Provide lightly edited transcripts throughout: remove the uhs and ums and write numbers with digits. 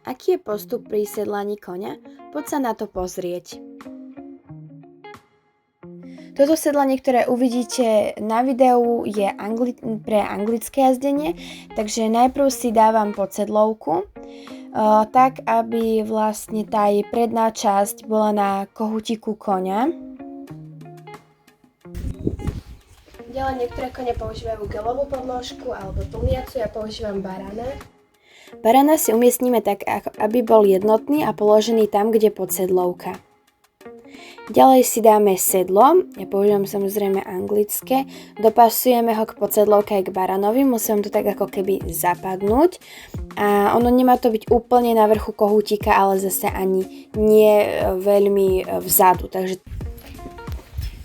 Aký je postup pri sedlaní koňa? Poď sa na to pozrieť. Toto sedlanie, ktoré uvidíte na videu, je pre anglické jazdenie, takže najprv si dávam podsedlovku, tak aby vlastne tá jej predná časť bola na kohútiku koňa. Ďalej niektoré kone používajú gelovú podložku alebo tlmiacu, ja používam barana. Barana si umiestnime tak, aby bol jednotný a položený tam, kde je podsedlovka. Ďalej si dáme sedlo, ja používam samozrejme anglické, dopasujeme ho k podsedlovke aj k baranovi, musím to tak ako keby zapadnúť a ono nemá to byť úplne na vrchu kohútika, ale zase ani nie veľmi vzadu, takže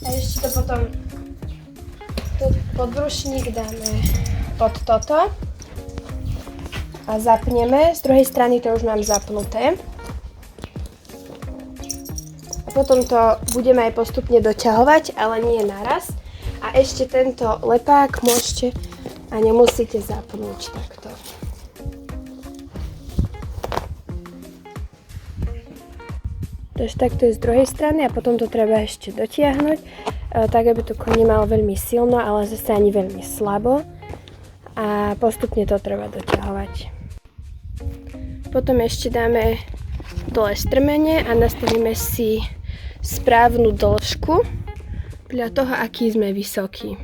a ešte to potom podbrušník dáme pod toto a zapneme, z druhej strany to už mám zapnuté. Potom to budeme aj postupne doťahovať, ale nie naraz. A ešte tento lepák môžete a nemusíte zapnúť takto. Takže takto je z druhej strany a potom to treba ešte dotiahnuť, tak aby to koň nemalo veľmi silno, ale zase ani veľmi slabo. A postupne to treba doťahovať. Potom ešte dáme dole strmene a nastavíme si správnu dĺžku podľa toho, aký sme vysokí.